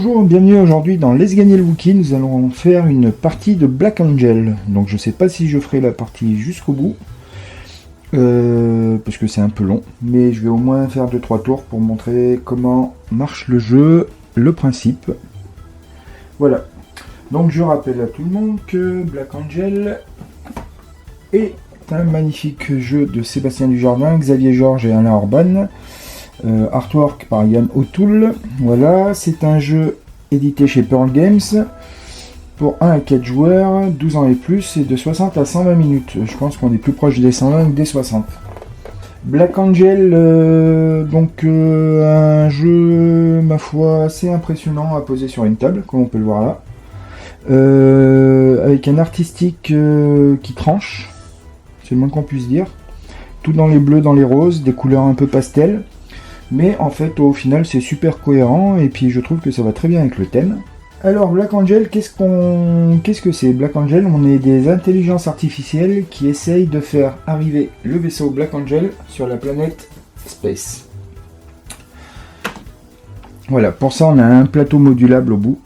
Bonjour, bienvenue aujourd'hui dans Let's Gagner le Wookie. Nous allons faire une partie de Black Angel. Donc je sais pas si je ferai la partie jusqu'au bout. Parce que c'est un peu long. Mais je vais au moins faire 2-3 tours pour montrer comment marche le jeu, le principe. Voilà. Donc je rappelle à tout le monde que Black Angel est un magnifique jeu de Sébastien Dujardin, Xavier Georges et Alain Orban. Artwork par Yann O'Toole. Voilà, c'est un jeu édité chez Pearl Games pour 1 à 4 joueurs, 12 ans et plus, et de 60 à 120 minutes. Je pense qu'on est plus proche des 120 que des 60. Black Angel, un jeu, ma foi, assez impressionnant à poser sur une table, comme on peut le voir là. Avec un artistique qui tranche, c'est le moins qu'on puisse dire. Tout dans les bleus, dans les roses, des couleurs un peu pastel. Mais en fait, au final, c'est super cohérent et puis je trouve que ça va très bien avec le thème. Alors, Black Angel, qu'est-ce que c'est? Black Angel, on est des intelligences artificielles qui essayent de faire arriver le vaisseau Black Angel sur la planète Space. Voilà, pour ça, on a un plateau modulable au bout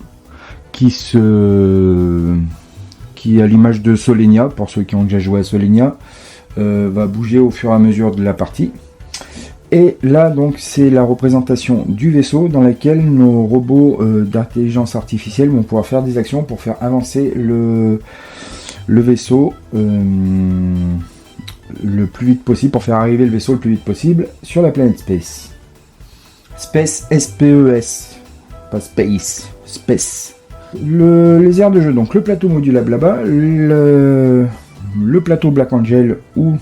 qui à l'image de Solenia, pour ceux qui ont déjà joué à Solenia, va bouger au fur et à mesure de la partie. Et là, donc, c'est la représentation du vaisseau dans laquelle nos robots d'intelligence artificielle vont pouvoir faire des actions pour faire avancer le vaisseau le plus vite possible, pour faire arriver le vaisseau le plus vite possible sur la planète Space. Space, S-P-E-S, pas Space, Space. Les aires de jeu, donc le plateau modulable là-bas, le plateau Black Angel où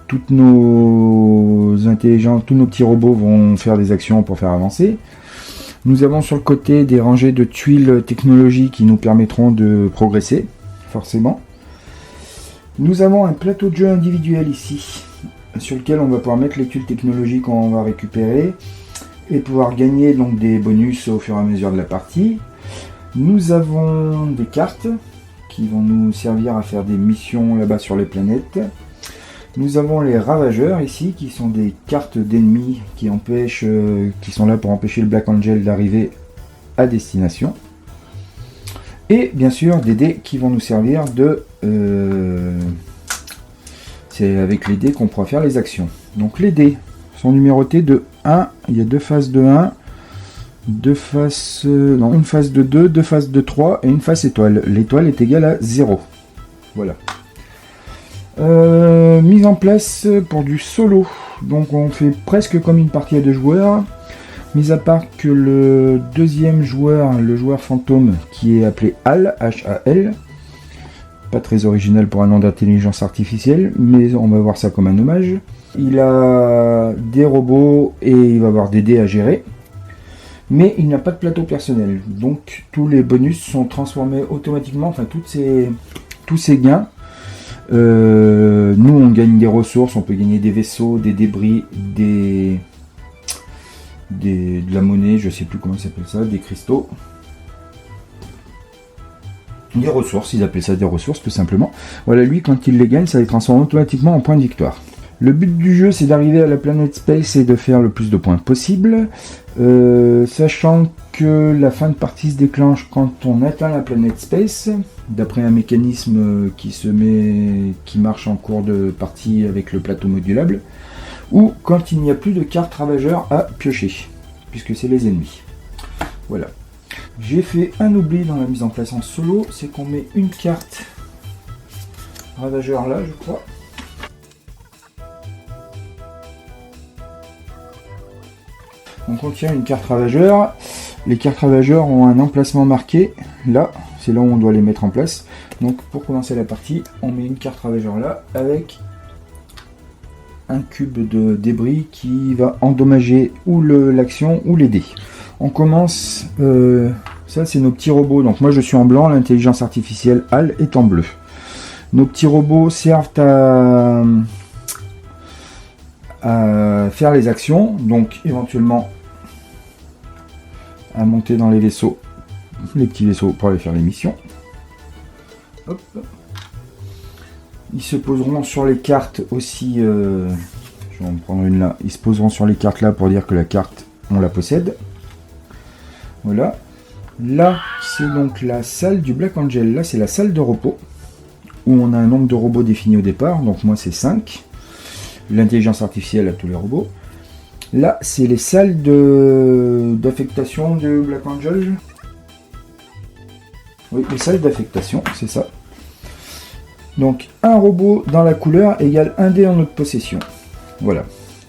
toutes nos intelligences, tous nos petits robots vont faire des actions pour faire avancer. Nous avons sur le côté des rangées de tuiles technologiques qui nous permettront de progresser, forcément. Nous avons un plateau de jeu individuel ici, sur lequel on va pouvoir mettre les tuiles technologiques qu'on va récupérer et pouvoir gagner donc des bonus au fur et à mesure de la partie. Nous avons des cartes qui vont nous servir à faire des missions là-bas sur les planètes. Nous avons les ravageurs ici, qui sont des cartes d'ennemis qui sont là pour empêcher le Black Angel d'arriver à destination. Et bien sûr des dés qui vont nous servir de... c'est avec les dés qu'on pourra faire les actions. Donc les dés sont numérotés de 1, il y a deux faces de 1, une face de 2, deux faces de 3 et une face étoile. L'étoile est égale à 0. Voilà. Mise en place pour du solo, donc on fait presque comme une partie à 2 joueurs, mis à part que le deuxième joueur, le joueur fantôme qui est appelé HAL, H-A-L, pas très original pour un nom d'intelligence artificielle, mais on va voir ça comme un hommage. Il a des robots et il va avoir des dés à gérer, mais il n'a pas de plateau personnel, donc tous les bonus sont transformés automatiquement, enfin tous ces gains. Nous on gagne des ressources, on peut gagner des vaisseaux, des débris, de la monnaie, je sais plus comment ça s'appelle ça, des cristaux, des ressources, ils appellent ça des ressources tout simplement. Voilà, lui quand il les gagne, ça les transforme automatiquement en points de victoire. Le but du jeu, c'est d'arriver à la planète Space et de faire le plus de points possible, sachant que la fin de partie se déclenche quand on atteint la planète Space, d'après un mécanisme qui marche en cours de partie avec le plateau modulable, ou quand il n'y a plus de cartes ravageurs à piocher, puisque c'est les ennemis. Voilà. J'ai fait un oubli dans la mise en place en solo, c'est qu'on met une carte ravageur là, je crois. Donc on tient une carte ravageur. Les cartes ravageurs ont un emplacement marqué. Là, c'est là où on doit les mettre en place. Donc pour commencer la partie, on met une carte ravageur là avec un cube de débris qui va endommager ou l'action ou les dés. On commence... ça c'est nos petits robots. Donc moi je suis en blanc, l'intelligence artificielle HAL est en bleu. Nos petits robots servent à faire les actions. Donc éventuellement... à monter dans les vaisseaux, les petits vaisseaux pour aller faire les missions. Hop. Ils se poseront sur les cartes aussi, je vais en prendre une là, ils se poseront sur les cartes là pour dire que la carte on la possède. Voilà. Là, c'est donc la salle du Black Angel. Là, c'est la salle de repos, où on a un nombre de robots défini au départ. Donc moi, c'est 5. L'intelligence artificielle à tous les robots. Là, c'est les salles d'affectation de Black Angel. Oui, les salles d'affectation, c'est ça. Donc, un robot dans la couleur égale un dé en notre possession. Voilà.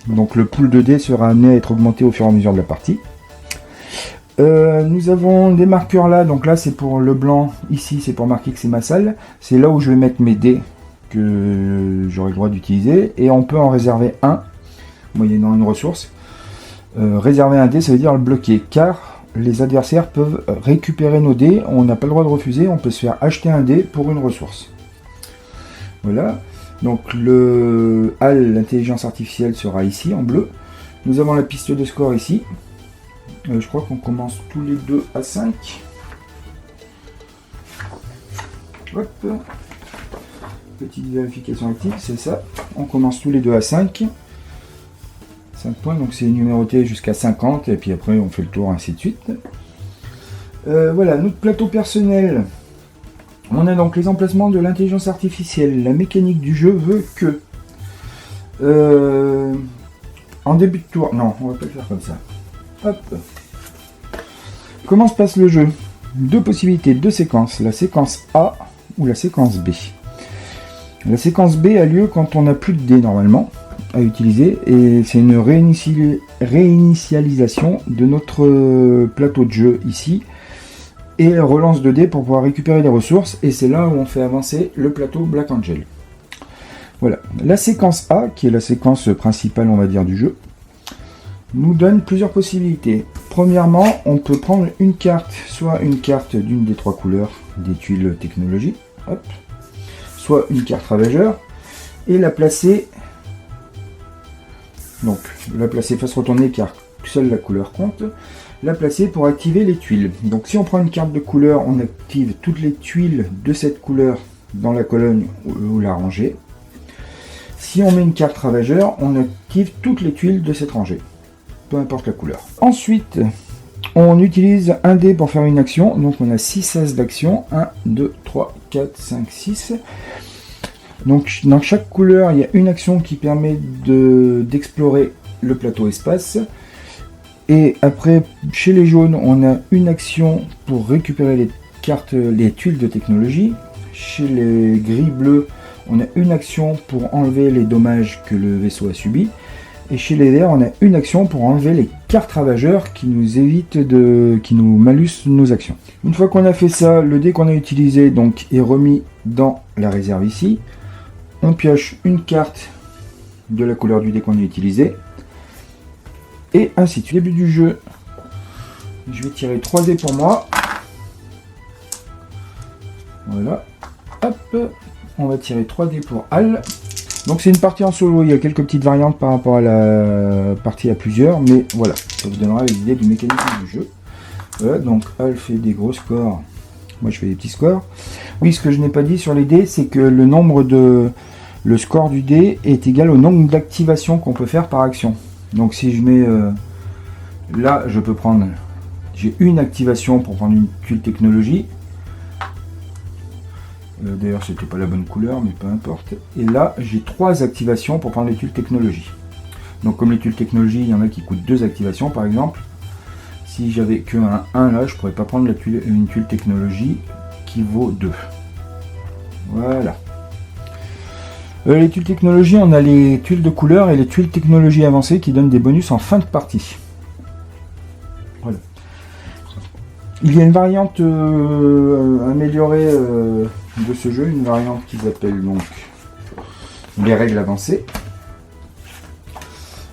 Donc, le pool de dés sera amené à être augmenté au fur et à mesure de la partie. Nous avons des marqueurs là. Donc là, c'est pour le blanc. Ici, c'est pour marquer que c'est ma salle. C'est là où je vais mettre mes dés que j'aurai le droit d'utiliser. Et on peut en réserver un, moyennant une ressource. Réserver un dé, ça veut dire le bloquer. Car les adversaires peuvent récupérer nos dés. On n'a pas le droit de refuser. On peut se faire acheter un dé pour une ressource. Voilà, donc le HAL, l'intelligence artificielle, sera ici en bleu. Nous avons la piste de score ici. Je crois qu'on commence tous les deux à 5. Hop. Petite vérification active, c'est ça. On commence tous les deux à 5. 5 points, donc c'est numéroté jusqu'à 50. Et puis après, on fait le tour, ainsi de suite. Voilà, notre plateau personnel. On a donc les emplacements de l'intelligence artificielle. La mécanique du jeu veut que... en début de tour... Non, on va pas le faire comme ça. Hop. Comment se passe le jeu? Deux possibilités, deux séquences. La séquence A ou la séquence B. La séquence B a lieu quand on n'a plus de dés normalement à utiliser. Et c'est une réinitialisation de notre plateau de jeu ici. Et relance de dés pour pouvoir récupérer des ressources. Et c'est là où on fait avancer le plateau Black Angel. Voilà. La séquence A, qui est la séquence principale, on va dire, du jeu, nous donne plusieurs possibilités. Premièrement, on peut prendre une carte, soit une carte d'une des trois couleurs des tuiles technologie, hop, soit une carte ravageur, et la placer, donc la placer face retournée car seule la couleur compte. La placer pour activer les tuiles. Donc si on prend une carte de couleur, on active toutes les tuiles de cette couleur dans la colonne ou la rangée. Si on met une carte ravageur, on active toutes les tuiles de cette rangée, peu importe la couleur. Ensuite, on utilise un dé pour faire une action. Donc on a 6 as d'action. 1, 2, 3, 4, 5, 6. Donc dans chaque couleur, il y a une action qui permet d'explorer le plateau espace. Et après, chez les jaunes, on a une action pour récupérer les cartes, les tuiles de technologie. Chez les gris-bleus, on a une action pour enlever les dommages que le vaisseau a subis. Et chez les verts, on a une action pour enlever les cartes ravageurs qui nous évitent qui nous malus nos actions. Une fois qu'on a fait ça, le dé qu'on a utilisé donc est remis dans la réserve ici. On pioche une carte de la couleur du dé qu'on a utilisé. Et ainsi de suite. Début du jeu, je vais tirer 3 dés pour moi. Voilà. Hop. On va tirer 3 dés pour Al. Donc c'est une partie en solo. Il y a quelques petites variantes par rapport à la partie à plusieurs. Mais voilà, ça vous donnera l'idée du mécanisme du jeu. Voilà, donc Al fait des gros scores. Moi je fais des petits scores. Oui, ce que je n'ai pas dit sur les dés, c'est que le score du dé est égal au nombre d'activations qu'on peut faire par action. Donc si je mets là, je peux prendre, j'ai une activation pour prendre une tuile technologie. D'ailleurs, c'était pas la bonne couleur, mais peu importe. Et là, j'ai 3 activations pour prendre les tuiles technologie. Donc comme les tuiles technologie, il y en a qui coûtent 2 activations par exemple. Si j'avais que un 1 là, je pourrais pas prendre une tuile technologie qui vaut 2. Voilà. Les tuiles technologie, on a les tuiles de couleur et les tuiles technologie avancées qui donnent des bonus en fin de partie. Voilà. Il y a une variante améliorée de ce jeu, une variante qu'ils appellent donc les règles avancées,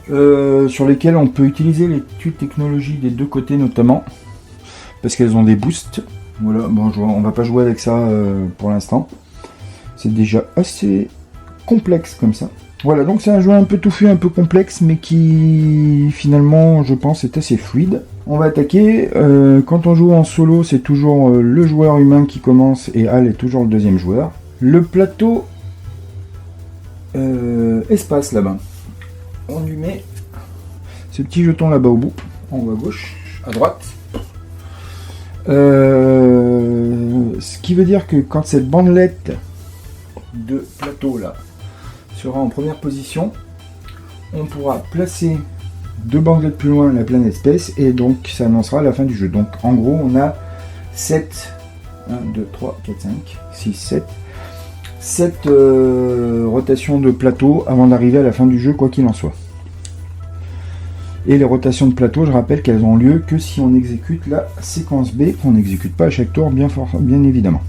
sur lesquelles on peut utiliser les tuiles technologie des deux côtés notamment, parce qu'elles ont des boosts. Voilà, bon, on va pas jouer avec ça pour l'instant. C'est déjà assez complexe comme ça. Voilà, donc c'est un jeu un peu touffu, un peu complexe, mais qui finalement, je pense, est assez fluide. On va attaquer. Quand on joue en solo, c'est toujours le joueur humain qui commence et Al est toujours le deuxième joueur. Le plateau espace là-bas. On lui met ce petit jeton là-bas au bout, en haut à gauche, à droite. Ce qui veut dire que quand cette bandelette de plateau là sera en première position, on pourra placer 2 bandelettes plus loin la planète Space et donc ça annoncera la fin du jeu. Donc en gros on a 7, 1, 2, 3, 4, 5, 6, 7 rotations de plateau avant d'arriver à la fin du jeu quoi qu'il en soit. Et les rotations de plateau, je rappelle qu'elles ont lieu que si on exécute la séquence B, qu'on n'exécute pas à chaque tour, bien évidemment.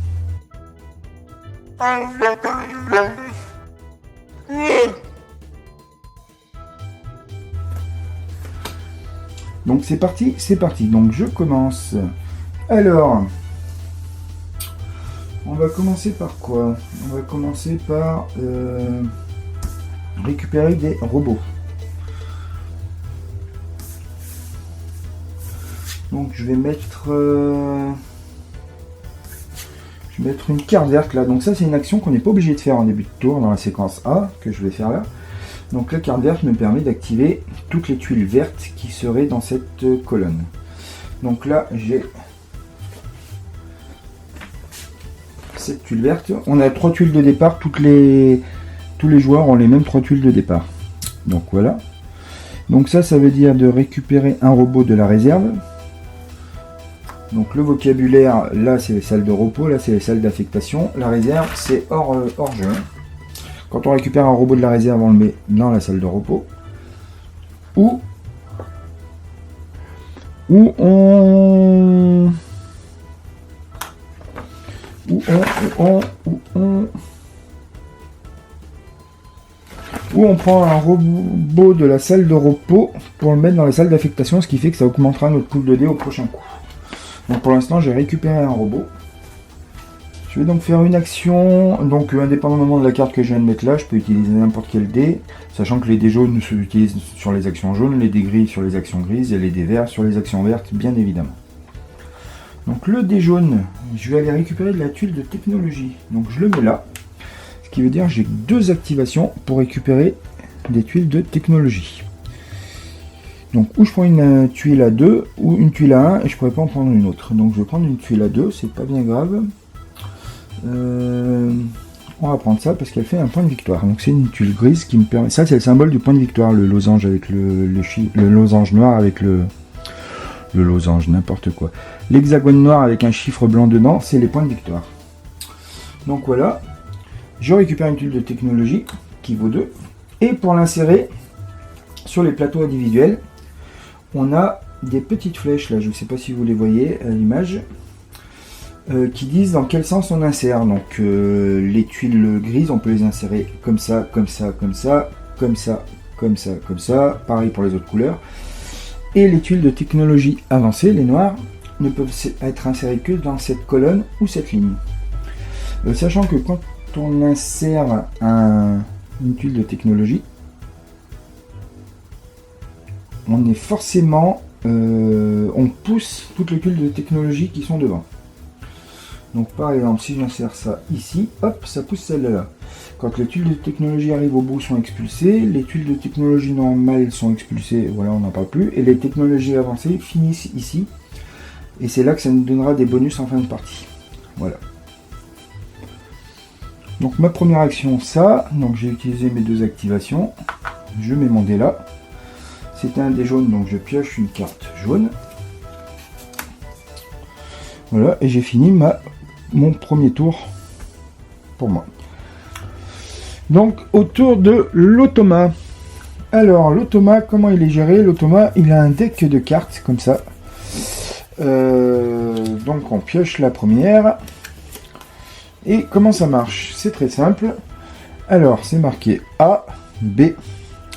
Donc c'est parti. Donc je commence. Alors, on va commencer par quoi? On va commencer par récupérer des robots. Donc je vais mettre une carte verte là. Donc ça c'est une action qu'on n'est pas obligé de faire en début de tour dans la séquence A que je vais faire là. Donc la carte verte me permet d'activer toutes les tuiles vertes qui seraient dans cette colonne. Donc là j'ai cette tuile verte. On a 3 tuiles de départ. Tous les joueurs ont les mêmes 3 tuiles de départ. Donc voilà. Donc ça veut dire de récupérer un robot de la réserve. Donc le vocabulaire, là c'est les salles de repos, là c'est les salles d'affectation. La réserve c'est hors jeu. Quand on récupère un robot de la réserve, on le met dans la salle de repos. Ou on prend un robot de la salle de repos pour le mettre dans la salle d'affectation, ce qui fait que ça augmentera notre pool de dés au prochain coup. Donc pour l'instant j'ai récupéré un robot. Je vais donc faire une action, donc indépendamment de la carte que je viens de mettre là, je peux utiliser n'importe quel dé, sachant que les dés jaunes s'utilisent sur les actions jaunes, les dés gris sur les actions grises et les dés verts sur les actions vertes, bien évidemment. Donc le dé jaune, je vais aller récupérer de la tuile de technologie, donc je le mets là, ce qui veut dire que j'ai 2 activations pour récupérer des tuiles de technologie. Donc ou je prends une tuile à 2 ou une tuile à 1 et je pourrais pas en prendre une autre. Donc je vais prendre une tuile à 2, c'est pas bien grave. On va prendre ça parce qu'elle fait un point de victoire. Donc c'est une tuile grise qui me permet. Ça c'est le symbole du point de victoire, le losange avec le losange noir avec le losange, n'importe quoi. L'hexagone noir avec un chiffre blanc dedans, c'est les points de victoire. Donc voilà. Je récupère une tuile de technologie qui vaut 2. Et pour l'insérer sur les plateaux individuels, on a des petites flèches là, je ne sais pas si vous les voyez à l'image, qui disent dans quel sens on insère. Donc les tuiles grises, on peut les insérer comme ça, comme ça, comme ça, comme ça, comme ça, comme ça, pareil pour les autres couleurs. Et les tuiles de technologie avancées, les noires, ne peuvent être insérées que dans cette colonne ou cette ligne. Sachant que quand on insère une tuile de technologie, on est forcément, on pousse toutes les tuiles de technologie qui sont devant. Donc par exemple, si j'insère ça ici, hop, ça pousse celle-là. Quand les tuiles de technologie arrivent au bout, sont expulsées, les tuiles de technologie normales sont expulsées, voilà, on n'en parle plus, et les technologies avancées finissent ici, et c'est là que ça nous donnera des bonus en fin de partie. Voilà. Donc ma première action, ça, donc j'ai utilisé mes 2 activations, je mets mon dé là. C'était un dé jaune, donc je pioche une carte jaune. Voilà, et j'ai fini mon premier tour pour moi. Donc, autour de l'automa. Alors, l'automa, comment il est géré? L'automa, il a un deck de cartes, comme ça. Donc, on pioche la première. Et comment ça marche? C'est très simple. Alors, c'est marqué A, B.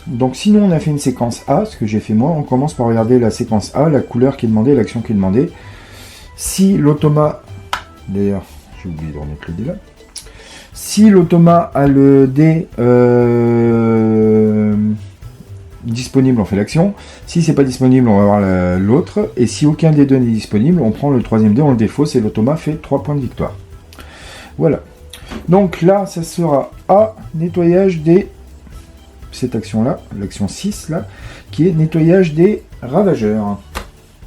Donc si nous on a fait une séquence A, ce que j'ai fait moi, on commence par regarder la séquence A, la couleur qui est demandée, l'action qui est demandée. Si l'automa, d'ailleurs j'ai oublié de remettre le dé là, si l'automa a le dé disponible, on fait l'action. Si c'est pas disponible, on va voir l'autre. Et si aucun des deux n'est disponible, on prend le 3e dé, on le défausse et l'automa fait 3 points de victoire. Voilà. Donc là, ça sera A, nettoyage des... Cette action-là, l'action 6, là, qui est nettoyage des ravageurs.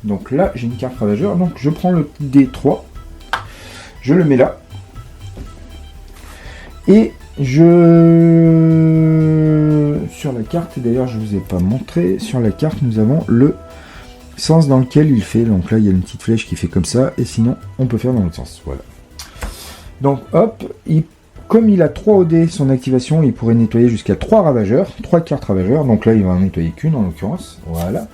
Donc là, j'ai une carte ravageur. Donc je prends le D3. Je le mets là. Et sur la carte, d'ailleurs je vous ai pas montré, sur la carte nous avons le sens dans lequel il fait. Donc là il y a une petite flèche qui fait comme ça. Et sinon on peut faire dans l'autre sens. Voilà. Donc hop, comme il a 3 OD, son activation, il pourrait nettoyer jusqu'à 3 ravageurs, 3 cartes ravageurs. Donc là il va en nettoyer qu'une en l'occurrence. Voilà.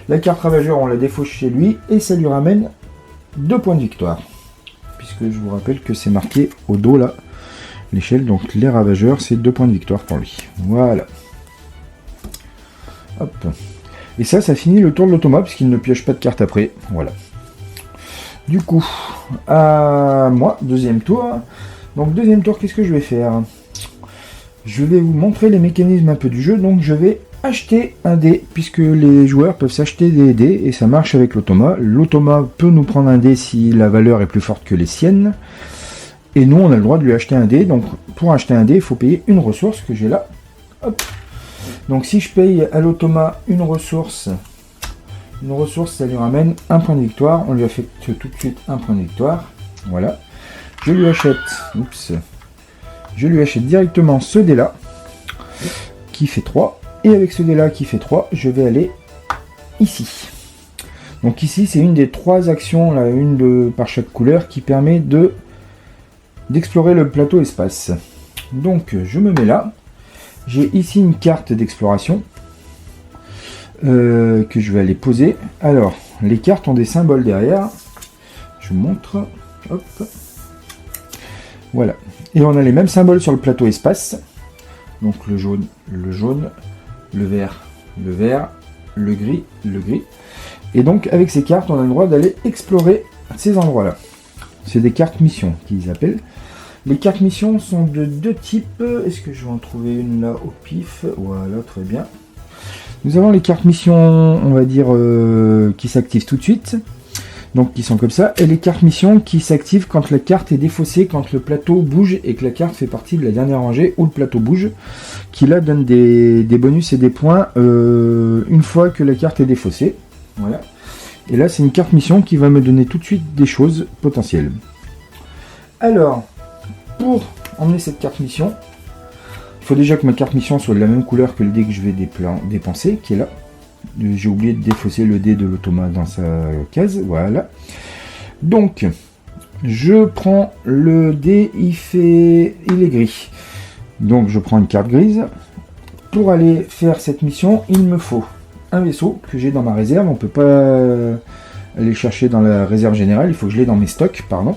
La carte ravageur on la défausse chez lui et ça lui ramène 2 points de victoire. Puisque je vous rappelle que c'est marqué au dos là, l'échelle, donc les ravageurs, c'est 2 points de victoire pour lui. Voilà. Hop. Et ça finit le tour de l'automa, puisqu'il ne pioche pas de carte après. Voilà. Du coup, à moi, deuxième tour. Donc deuxième tour, qu'est-ce que je vais faire? Je vais vous montrer les mécanismes un peu du jeu. Donc je vais acheter un dé, puisque les joueurs peuvent s'acheter des dés, et ça marche avec l'automa. L'automa peut nous prendre un dé si la valeur est plus forte que les siennes. Et nous, on a le droit de lui acheter un dé. Donc, pour acheter un dé, il faut payer une ressource que j'ai là. Hop. Donc, si je paye à l'automa une ressource, ça lui ramène un point de victoire. On lui affecte tout de suite un point de victoire. Voilà. Je lui achète... Oups. Je lui achète directement ce dé-là, qui fait 3. Et avec ce dé-là, qui fait 3, je vais aller ici. Donc, ici, c'est une des 3 actions, là, par chaque couleur, qui permet d'explorer le plateau espace. Donc je me mets là. J'ai ici une carte d'exploration que je vais aller poser. Alors les cartes ont des symboles derrière. Je vous montre. Hop. Voilà. Et on a les mêmes symboles sur le plateau espace. Donc le jaune, le vert, le gris. Et donc avec ces cartes, on a le droit d'aller explorer ces endroits-là. C'est des cartes missions qu'ils appellent. Les cartes missions sont de 2 types. Est-ce que je vais en trouver une là au pif? Voilà, très bien. Nous avons les cartes missions, on va dire, qui s'activent tout de suite. Donc, qui sont comme ça. Et les cartes missions qui s'activent quand la carte est défaussée, quand le plateau bouge et que la carte fait partie de la dernière rangée où le plateau bouge. Qui là donne des bonus et des points une fois que la carte est défaussée. Voilà. Et là, c'est une carte mission qui va me donner tout de suite des choses potentielles. Alors, pour emmener cette carte mission, il faut déjà que ma carte mission soit de la même couleur que le dé que je vais dépenser, qui est là. J'ai oublié de défausser le dé de l'automa dans sa case, voilà. Donc, je prends le dé, il est gris. Donc, je prends une carte grise. Pour aller faire cette mission, il me faut un vaisseau que j'ai dans ma réserve. On ne peut pas aller chercher dans la réserve générale, il faut que je l'ai dans mes stocks, pardon.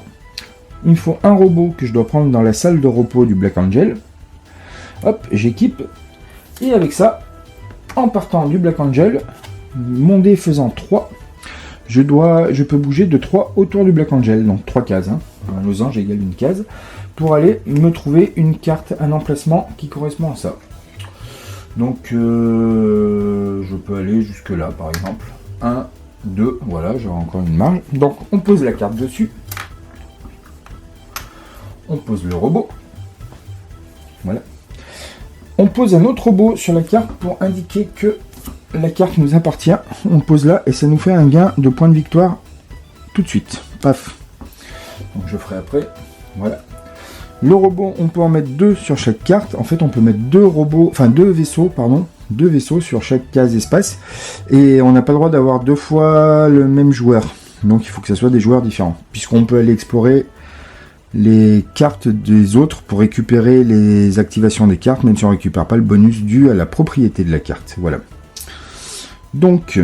Il me faut un robot que je dois prendre dans la salle de repos du Black Angel. Hop, j'équipe. Et avec ça, en partant du Black Angel, mon dé faisant 3, je peux bouger de 3 autour du Black Angel, donc 3 cases. Hein. Un losange égale une case, pour aller me trouver une carte, un emplacement qui correspond à ça. Donc, je peux aller jusque là, par exemple. 1, 2, voilà, j'aurai encore une marge. Donc, on pose la carte dessus. On pose le robot. Voilà. On pose un autre robot sur la carte pour indiquer que la carte nous appartient. On pose là et ça nous fait un gain de points de victoire tout de suite. Paf. Donc je ferai après. Voilà. Le robot, on peut en mettre 2 sur chaque carte. En fait, on peut mettre 2 vaisseaux sur chaque case espace. Et on n'a pas le droit d'avoir 2 fois le même joueur. Donc il faut que ce soit des joueurs différents. Puisqu'on peut aller explorer les cartes des autres pour récupérer les activations des cartes, même si on ne récupère pas le bonus dû à la propriété de la carte. Voilà. Donc,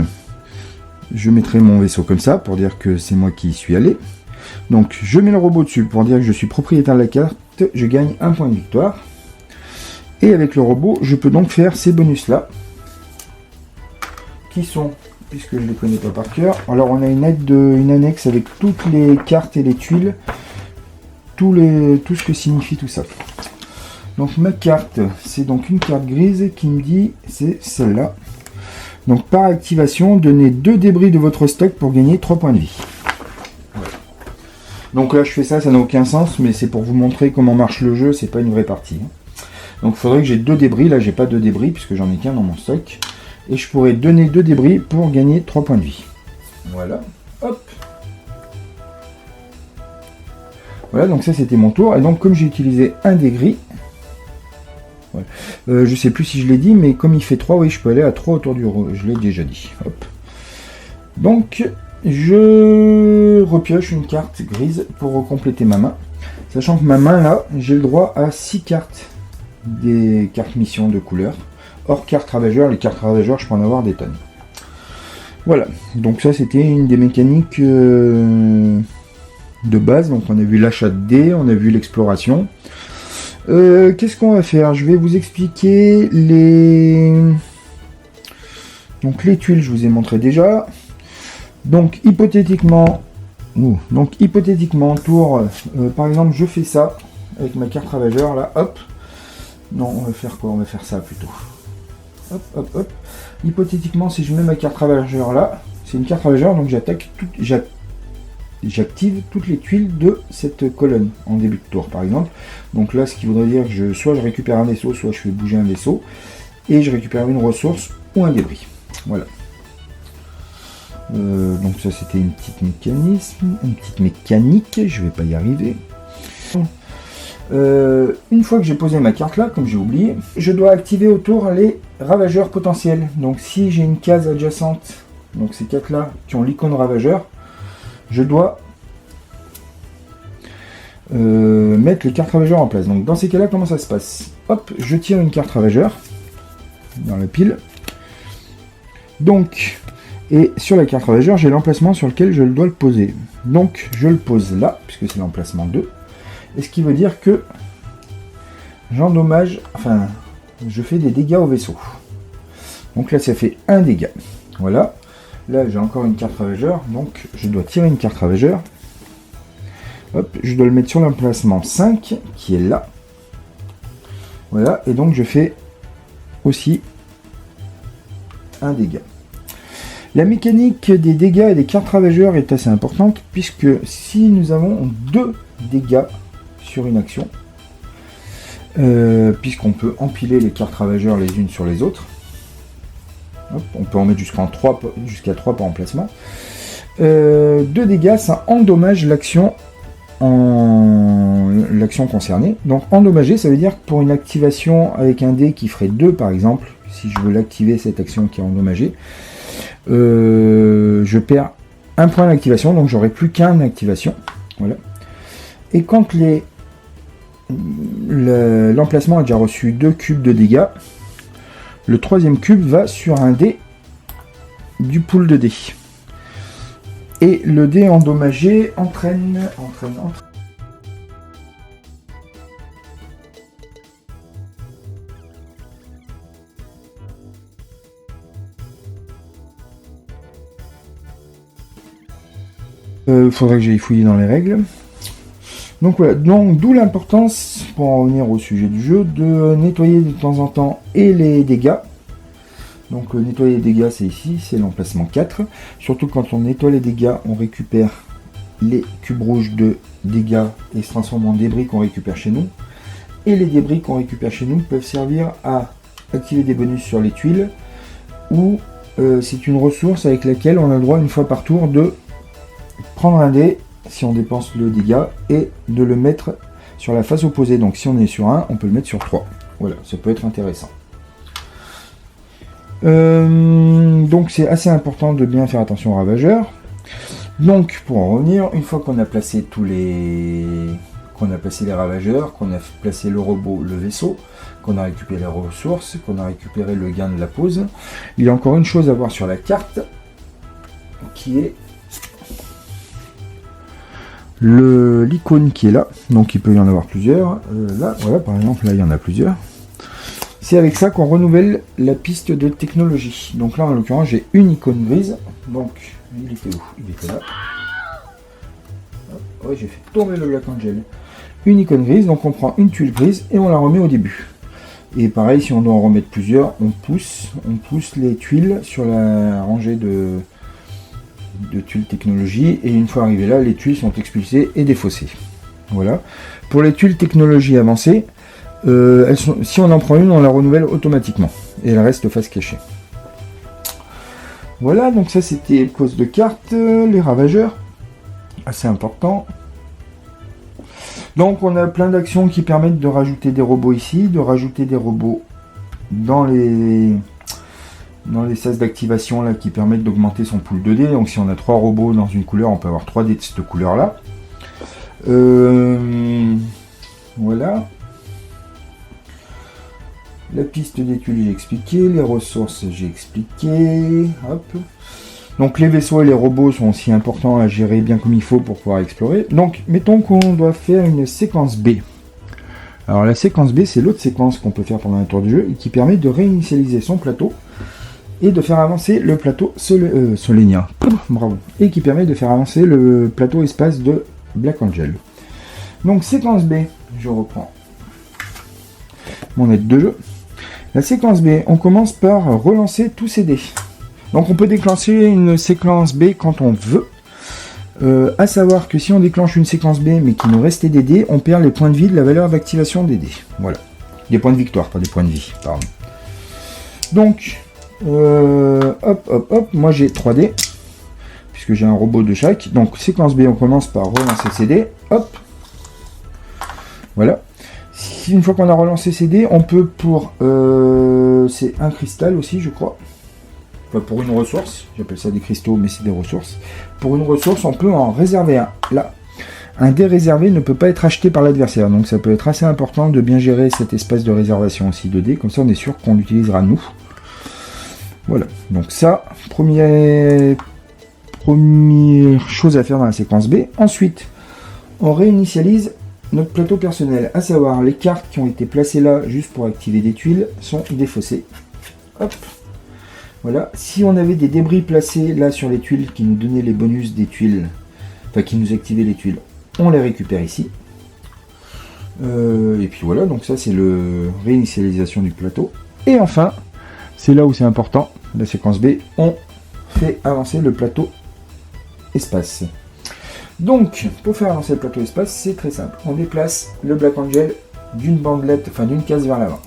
je mettrai mon vaisseau comme ça, pour dire que c'est moi qui y suis allé. Donc, je mets le robot dessus, pour dire que je suis propriétaire de la carte, je gagne un point de victoire. Et avec le robot, je peux donc faire ces bonus-là, qui sont, puisque je ne les connais pas par cœur, alors on a une annexe avec toutes les cartes et les tuiles, tout ce que signifie tout ça. Donc ma carte, c'est donc une carte grise qui me dit, c'est celle-là. Donc par activation, donnez 2 débris de votre stock pour gagner 3 points de vie. Voilà. Donc là je fais ça, ça n'a aucun sens, mais c'est pour vous montrer comment marche le jeu, c'est pas une vraie partie. Donc il faudrait que j'ai 2 débris, là j'ai pas 2 débris puisque j'en ai qu'un dans mon stock. Et je pourrais donner 2 débris pour gagner 3 points de vie. Voilà, hop. Voilà, donc ça c'était mon tour. Et donc comme j'ai utilisé un des gris, voilà. Je sais plus si je l'ai dit, mais comme il fait 3, oui, je peux aller à 3 autour du rond. Je l'ai déjà dit. Hop. Donc je repioche une carte grise pour compléter ma main. Sachant que ma main là, j'ai le droit à 6 cartes des cartes mission de couleur. Hors cartes ravageurs, les cartes ravageurs, je peux en avoir des tonnes. Voilà, donc ça c'était une des mécaniques de base. Donc on a vu l'achat de dés, on a vu l'exploration. Qu'est-ce qu'on va faire? Je vais vous expliquer donc les tuiles, je vous ai montré déjà. Donc hypothétiquement, tour, par exemple, je fais ça avec ma carte ravageur là, hop. Non, on va faire quoi? On va faire ça plutôt. Hop, hop, hop. Hypothétiquement, si je mets ma carte ravageur là, c'est une carte ravageur, donc j'active toutes les tuiles de cette colonne en début de tour, par exemple. Donc là, ce qui voudrait dire que soit je récupère un vaisseau, soit je fais bouger un vaisseau, et je récupère une ressource ou un débris. Voilà. Donc ça c'était une petite mécanique, je vais pas y arriver. Une fois que j'ai posé ma carte là, comme j'ai oublié, je dois activer autour les ravageurs potentiels. Donc si j'ai une case adjacente, donc ces quatre là qui ont l'icône ravageur, je dois mettre les cartes ravageurs en place. Donc dans ces cas là, comment ça se passe? Hop, je tire une carte ravageur dans la pile. Donc, et sur la carte ravageur, j'ai l'emplacement sur lequel je dois le poser. Donc je le pose là, puisque c'est l'emplacement 2. Et ce qui veut dire que j'endommage, enfin, je fais des dégâts au vaisseau. Donc là, ça fait un dégât. Voilà. Là, j'ai encore une carte ravageur, donc je dois tirer une carte ravageur. Hop, je dois le mettre sur l'emplacement 5, qui est là. Voilà, et donc je fais aussi un dégât. La mécanique des dégâts et des cartes ravageurs est assez importante, puisque si nous avons 2 dégâts sur une action, puisqu'on peut empiler les cartes ravageurs les unes sur les autres, hop, on peut en mettre jusqu'à 3 par emplacement. 2 dégâts, ça endommage l'action concernée. Donc endommager, ça veut dire que pour une activation avec un dé qui ferait 2 par exemple, si je veux l'activer cette action qui est endommagée, je perds un point d'activation, donc j'aurai plus qu'un activation. Voilà. Et quand l'emplacement a déjà reçu 2 cubes de dégâts, le 3e cube va sur un dé du pool de dés. Et le dé endommagé entraîne. Faudrait que j'aille fouiller dans les règles. Donc voilà, d'où l'importance, pour en revenir au sujet du jeu, de nettoyer de temps en temps et les dégâts. Donc nettoyer les dégâts, c'est ici, c'est l'emplacement 4. Surtout quand on nettoie les dégâts, on récupère les cubes rouges de dégâts et se transforment en débris qu'on récupère chez nous. Et les débris qu'on récupère chez nous peuvent servir à activer des bonus sur les tuiles, ou c'est une ressource avec laquelle on a le droit une fois par tour de prendre un dé si on dépense le dégât et de le mettre sur la face opposée. Donc si on est sur 1, on peut le mettre sur 3. Voilà, ça peut être intéressant. Donc c'est assez important de bien faire attention aux ravageurs. Donc pour en revenir, une fois qu'on a placé les ravageurs, qu'on a placé le robot, le vaisseau, qu'on a récupéré les ressources, qu'on a récupéré le gain de la pause, il y a encore une chose à voir sur la carte qui est l'icône qui est là. Donc il peut y en avoir plusieurs. Là, voilà, par exemple, là il y en a plusieurs. C'est avec ça qu'on renouvelle la piste de technologie. Donc là, en l'occurrence, j'ai une icône grise. Donc, il était où? Il était là. Oui, j'ai fait tomber le Black Angel. Une icône grise, donc on prend une tuile grise et on la remet au début. Et pareil, si on doit en remettre plusieurs, on pousse les tuiles sur la rangée de tuiles technologie. Et une fois arrivé là, les tuiles sont expulsées et défaussées. Voilà. Pour les tuiles technologie avancées, si on en prend une, on la renouvelle automatiquement et elle reste face cachée. Voilà, donc ça c'était le poste de cartes, les ravageurs, assez important. Donc on a plein d'actions qui permettent de rajouter des robots ici, de rajouter des robots dans les sas d'activation là qui permettent d'augmenter son pool 2D. Donc si on a 3 robots dans une couleur, on peut avoir 3 dés de cette couleur là. Voilà. La piste des tuiles j'ai expliqué, les ressources j'ai expliqué. Hop. Donc les vaisseaux et les robots sont aussi importants à gérer bien comme il faut pour pouvoir explorer. Donc mettons qu'on doit faire une séquence B. Alors la séquence B, c'est l'autre séquence qu'on peut faire pendant un tour du jeu et qui permet de réinitialiser son plateau et de faire avancer le plateau solénien. Bravo. Et qui permet de faire avancer le plateau espace de Black Angel. Donc séquence B, je reprends mon aide de jeu. La séquence B, on commence par relancer tous ces dés. Donc on peut déclencher une séquence B quand on veut. À savoir que si on déclenche une séquence B mais qu'il nous restait des dés, on perd les points de vie de la valeur d'activation des dés. Voilà. Des points de victoire, pas des points de vie, pardon. Donc, hop, moi j'ai 3 dés, puisque j'ai un robot de chaque. Donc séquence B, on commence par relancer ces dés. Hop. Voilà. Si une fois qu'on a relancé ces dés, on peut pour... c'est un cristal aussi, je crois. Enfin, pour une ressource, j'appelle ça des cristaux, mais c'est des ressources. Pour une ressource, on peut en réserver un. Là, un dé réservé ne peut pas être acheté par l'adversaire, donc ça peut être assez important de bien gérer cet espace de réservation aussi de dés, comme ça on est sûr qu'on l'utilisera nous. Voilà, donc ça, première chose à faire dans la séquence B. Ensuite, on réinitialise notre plateau personnel, à savoir les cartes qui ont été placées là juste pour activer des tuiles sont défaussées. Hop. Voilà, si on avait des débris placés là sur les tuiles qui nous donnaient les bonus des tuiles, enfin qui nous activaient les tuiles, on les récupère ici. Et puis voilà, donc ça c'est le réinitialisation du plateau. Et enfin, c'est là où c'est important, la séquence B, on fait avancer le plateau espace. Donc, pour faire avancer le plateau espace, c'est très simple. On déplace le Black Angel d'une bandelette, enfin d'une case vers l'avant.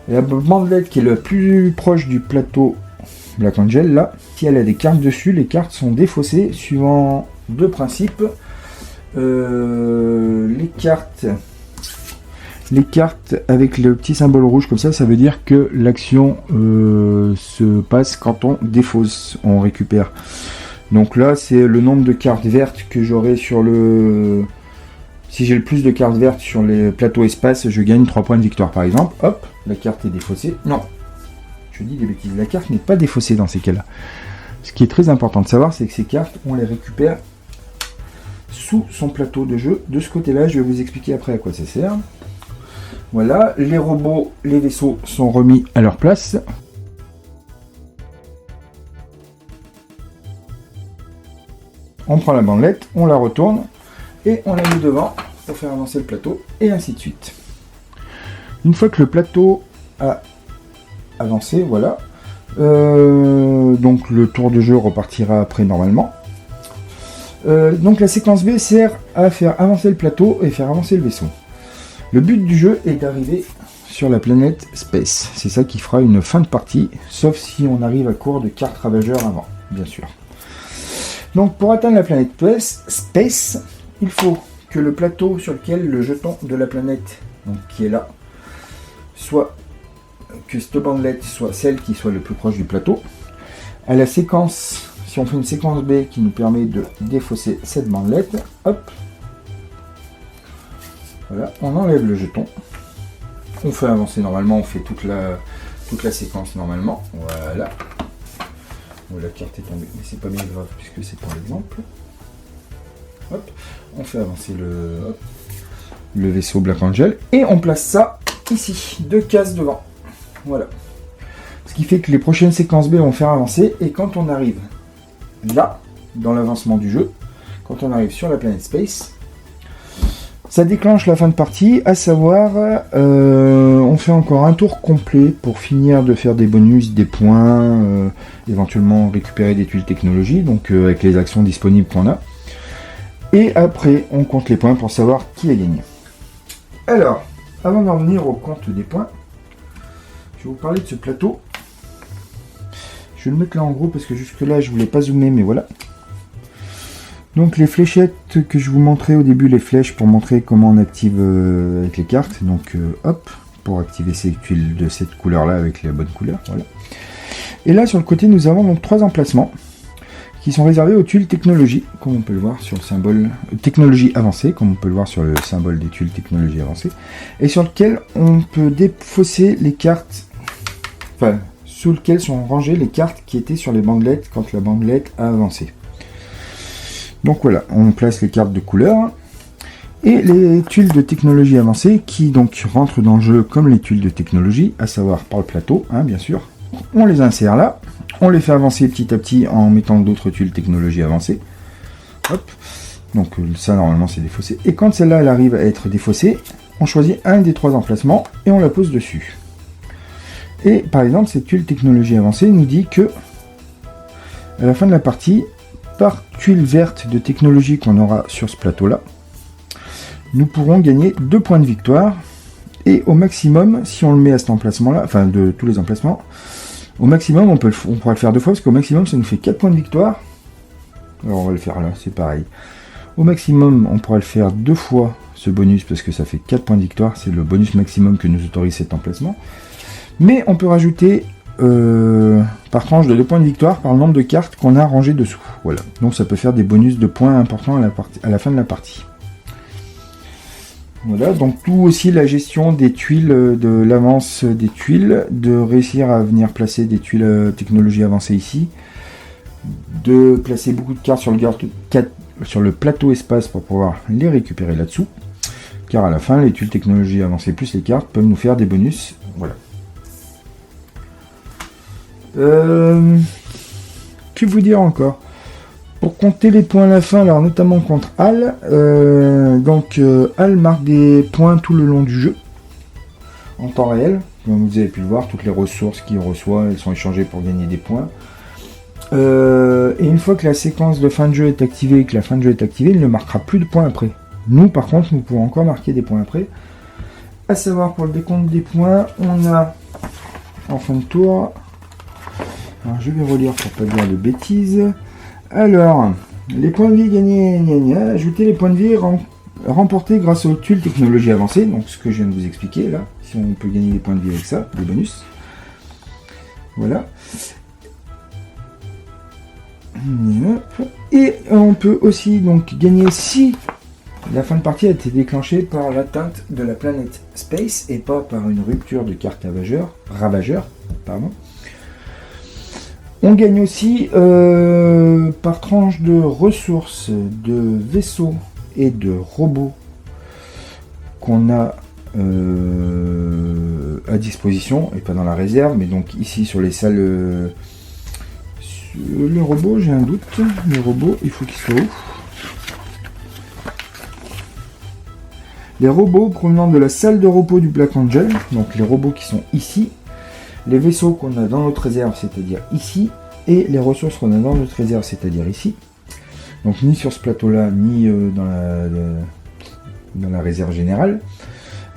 La bandelette qui est le plus proche du plateau Black Angel, là, si elle a des cartes dessus, les cartes sont défaussées suivant deux principes. Les cartes avec le petit symbole rouge comme ça veut dire que l'action se passe quand on défausse, on récupère. Donc là, c'est le nombre de cartes vertes que j'aurai sur le... Si j'ai le plus de cartes vertes sur les plateaux espace, je gagne 3 points de victoire par exemple. Hop, la carte est défaussée. Non, je dis des bêtises. La carte n'est pas défaussée dans ces cas-là. Ce qui est très important de savoir, c'est que ces cartes, on les récupère sous son plateau de jeu. De ce côté-là, je vais vous expliquer après à quoi ça sert. Voilà, les robots, les vaisseaux sont remis à leur place. On prend la bandelette, on la retourne et on la met devant pour faire avancer le plateau et ainsi de suite. Une fois que le plateau a avancé, voilà, donc le tour de jeu repartira après normalement. Donc la séquence B sert à faire avancer le plateau et faire avancer le vaisseau. Le but du jeu est d'arriver sur la planète Space. C'est ça qui fera une fin de partie, sauf si on arrive à court de cartes ravageurs avant, bien sûr. Donc pour atteindre la planète Space, il faut que le plateau sur lequel le jeton de la planète, donc qui est là, soit que cette bandelette soit celle qui soit le plus proche du plateau. À la séquence, si on fait une séquence B qui nous permet de défausser cette bandelette, hop, voilà, on enlève le jeton, on fait avancer normalement, on fait toute la séquence normalement, voilà. Bon, la carte est tombée, mais c'est pas bien grave puisque c'est pour l'exemple. Hop, on fait avancer le vaisseau Black Angel et on place ça ici, 2 cases devant. Voilà. Ce qui fait que les prochaines séquences B vont faire avancer et quand on arrive là, dans l'avancement du jeu, quand on arrive sur la planète Space, ça déclenche la fin de partie, à savoir, on fait encore un tour complet pour finir de faire des bonus, des points, éventuellement récupérer des tuiles technologie, donc avec les actions disponibles qu'on a. Et après, on compte les points pour savoir qui a gagné. Alors, avant d'en venir au compte des points, je vais vous parler de ce plateau. Je Je vais le mettre là en gros parce que jusque là je voulais pas zoomer, mais voilà. Donc les fléchettes que je vous montrais au début, les flèches pour montrer comment on active avec les cartes. Donc hop, pour activer ces tuiles de cette couleur là avec la bonne couleur, voilà. Et là sur le côté nous avons donc 3 emplacements qui sont réservés aux tuiles technologie, comme on peut le voir sur le symbole technologie avancée, comme on peut le voir sur le symbole des tuiles technologie avancée, et sur lequel on peut défausser les cartes, enfin sous lequel sont rangées les cartes qui étaient sur les bandelettes quand la bandelette a avancé. Donc voilà, on place les cartes de couleur et les tuiles de technologie avancée qui donc rentrent dans le jeu comme les tuiles de technologie, à savoir par le plateau, hein, bien sûr. On les insère là, on les fait avancer petit à petit en mettant d'autres tuiles technologie avancées. Hop, donc ça normalement c'est défaussé. Et quand celle-là elle arrive à être défaussée, on choisit un des 3 emplacements et on la pose dessus. Et par exemple cette tuile technologie avancée nous dit que à la fin de la partie, par tuile verte de technologie qu'on aura sur ce plateau là, nous pourrons gagner 2 points de victoire. Et au maximum, si on le met à cet emplacement là, enfin de tous les emplacements, au maximum on pourra le faire 2 fois parce qu'au maximum ça nous fait 4 points de victoire. Alors on va le faire là, c'est pareil. Au maximum on pourra le faire 2 fois ce bonus parce que ça fait 4 points de victoire, c'est le bonus maximum que nous autorise cet emplacement. Mais on peut rajouter par tranche de 2 points de victoire par le nombre de cartes qu'on a rangées dessous. Voilà, donc ça peut faire des bonus de points importants à la fin de la partie. Voilà, donc tout aussi la gestion des tuiles, de l'avance des tuiles, de réussir à venir placer des tuiles technologie avancée ici, de placer beaucoup de cartes sur le plateau espace pour pouvoir les récupérer là-dessous, car à la fin les tuiles technologie avancée plus les cartes peuvent nous faire des bonus. Voilà. Que vous dire encore? Pour compter les points à la fin, alors notamment contre Al, Al marque des points tout le long du jeu, en temps réel. Comme vous avez pu le voir, toutes les ressources qu'il reçoit, elles sont échangées pour gagner des points. Et une fois que la séquence de fin de jeu est activée et que la fin de jeu est activée, il ne marquera plus de points après. Nous, par contre, nous pouvons encore marquer des points après. À savoir, pour le décompte des points, on a, en fin de tour, alors je vais relire pour pas dire de bêtises. Alors, les points de vie gagnés, ajouter les points de vie remportés grâce aux tuiles technologie avancée, donc ce que je viens de vous expliquer là, si on peut gagner des points de vie avec ça, des bonus. Voilà. Et on peut aussi donc gagner si la fin de partie a été déclenchée par l'atteinte de la planète Space et pas par une rupture de carte ravageur. Pardon. On gagne aussi par tranche de ressources, de vaisseaux et de robots qu'on a à disposition, et pas dans la réserve, mais donc ici sur les salles... le robot, j'ai un doute. Le robot, il faut qu'il soit où? Les robots provenant de la salle de repos du Black Angel, donc les robots qui sont ici. Les vaisseaux qu'on a dans notre réserve, c'est-à-dire ici, et les ressources qu'on a dans notre réserve, c'est-à-dire ici. Donc ni sur ce plateau-là, ni dans la réserve générale.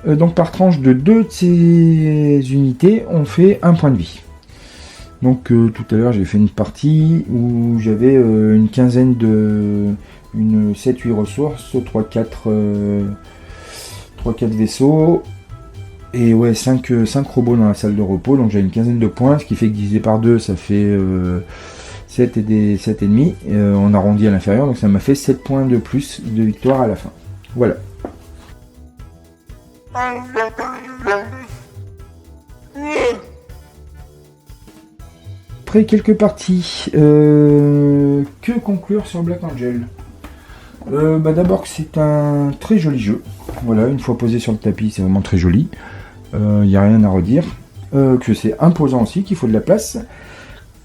Donc par tranche de 2 de ces unités, on fait 1 point de vie. Donc tout à l'heure, j'ai fait une partie où j'avais une quinzaine de... 7-8 ressources, 3-4 vaisseaux... Et ouais, 5 robots dans la salle de repos, donc j'ai une quinzaine de points, ce qui fait que divisé par 2, ça fait 7 et 7,5. On arrondit à l'inférieur, donc ça m'a fait 7 points de plus de victoire à la fin. Voilà. Après quelques parties, que conclure sur Black Angel? D'abord que c'est un très joli jeu. Voilà, une fois posé sur le tapis, c'est vraiment très joli. Il n'y a rien à redire. Que c'est imposant aussi, qu'il faut de la place.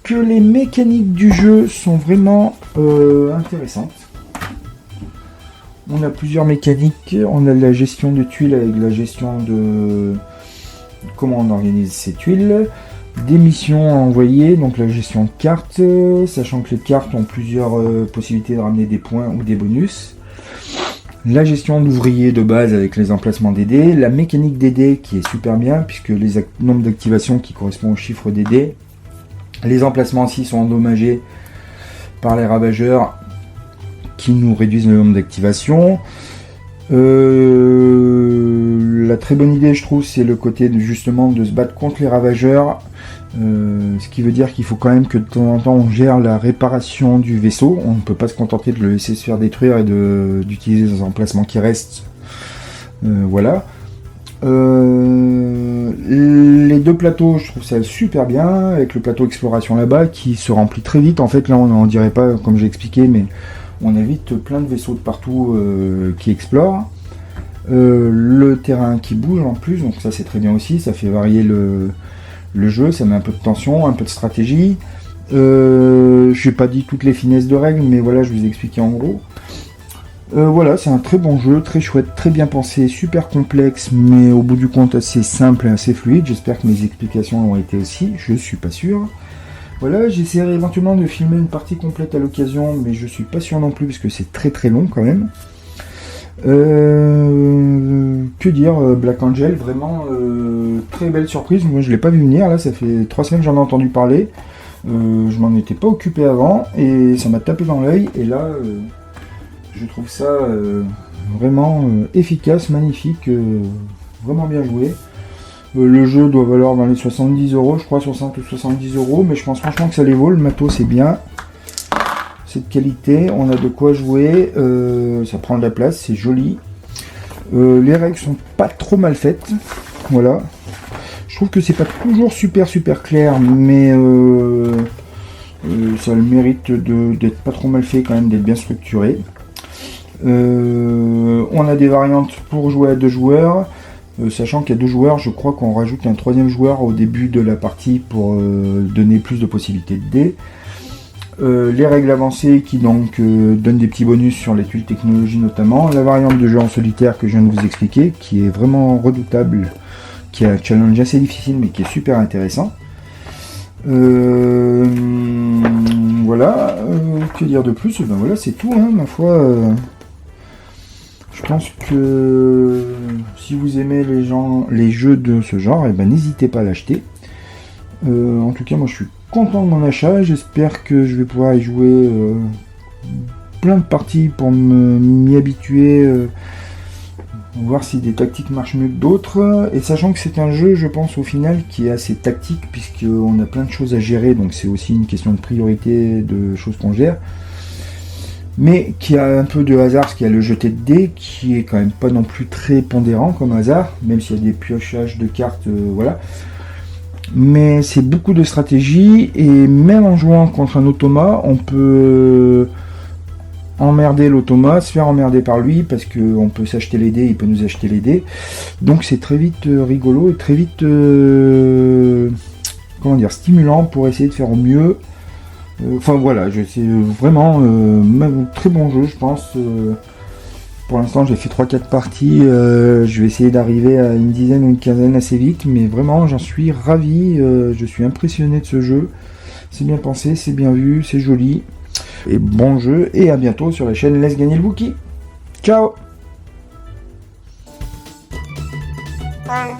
Que les mécaniques du jeu sont vraiment intéressantes. On a plusieurs mécaniques. On a la gestion de tuiles avec la gestion de comment on organise ces tuiles. Des missions à envoyer, donc la gestion de cartes, sachant que les cartes ont plusieurs possibilités de ramener des points ou des bonus. La gestion d'ouvriers de base avec les emplacements des dés, la mécanique des dés qui est super bien puisque les nombres d'activation qui correspondent au chiffre des dés Les emplacements aussi sont endommagés par les ravageurs qui nous réduisent le nombre d'activations. La très bonne idée, je trouve, c'est le côté justement de se battre contre les ravageurs. Ce qui veut dire qu'il faut quand même que de temps en temps on gère la réparation du vaisseau. On ne peut pas se contenter de le laisser se faire détruire et d'utiliser les emplacements qui restent. Voilà. Les deux plateaux, je trouve ça super bien, avec le plateau exploration là-bas qui se remplit très vite. En fait, là, on n'en dirait pas, comme j'ai expliqué, mais on a vite plein de vaisseaux de partout qui explorent. Le terrain qui bouge en plus, donc ça c'est très bien aussi, ça fait varier le jeu, ça met un peu de tension, un peu de stratégie. Je n'ai pas dit toutes les finesses de règles, mais voilà, je vous ai expliqué en gros. Voilà, c'est un très bon jeu, très chouette, très bien pensé, super complexe, mais au bout du compte assez simple et assez fluide. J'espère que mes explications ont été aussi, je suis pas sûr. Voilà, j'essaierai éventuellement de filmer une partie complète à l'occasion, mais je suis pas sûr non plus, parce que c'est très très long quand même. Que dire, Black Angel, vraiment très belle surprise. Moi je l'ai pas vu venir, là ça fait 3 semaines que j'en ai entendu parler. Je m'en étais pas occupé avant, et ça m'a tapé dans l'œil, et là... je trouve ça vraiment efficace, magnifique, vraiment bien joué. Le jeu doit valoir dans les 70 €, je crois 60 ou 70 €, mais je pense franchement que ça les vaut. Le matos c'est bien, c'est de qualité, on a de quoi jouer, ça prend de la place, c'est joli. Les règles sont pas trop mal faites, voilà. Je trouve que c'est pas toujours super clair, mais ça a le mérite d'être pas trop mal fait quand même, d'être bien structuré. On a des variantes pour jouer à 2 joueurs, sachant qu'à 2 joueurs, je crois qu'on rajoute un 3e joueur au début de la partie pour donner plus de possibilités de dés. Les règles avancées qui donc donnent des petits bonus sur les tuiles technologie notamment. La variante de jeu en solitaire que je viens de vous expliquer, qui est vraiment redoutable, qui a un challenge assez difficile mais qui est super intéressant. Voilà, que dire de plus? Ben voilà, c'est tout, hein, ma foi. Je pense que si vous aimez les jeux de ce genre, eh ben, n'hésitez pas à l'acheter. En tout cas, moi je suis content de mon achat. J'espère que je vais pouvoir y jouer plein de parties pour m'y habituer, voir si des tactiques marchent mieux que d'autres. Et sachant que c'est un jeu, je pense au final, qui est assez tactique, puisqu'on a plein de choses à gérer, donc c'est aussi une question de priorité, de choses qu'on gère. Mais qui a un peu de hasard, parce qu'il y a le jeté de dés, qui est quand même pas non plus très pondérant comme hasard, même s'il y a des piochages de cartes, voilà. Mais c'est beaucoup de stratégie, et même en jouant contre un automa, on peut emmerder l'automa, se faire emmerder par lui, parce qu'on peut s'acheter les dés, il peut nous acheter les dés. Donc c'est très vite rigolo, et très vite comment dire, stimulant pour essayer de faire au mieux. Enfin voilà, c'est vraiment un très bon jeu, je pense. Pour l'instant, j'ai fait 3-4 parties. Je vais essayer d'arriver à une dizaine ou une quinzaine assez vite, mais vraiment, j'en suis ravi. Je suis impressionné de ce jeu. C'est bien pensé, c'est bien vu, c'est joli. Et bon jeu, et à bientôt sur la chaîne Laisse Gagner le Wookie. Ciao! Bye.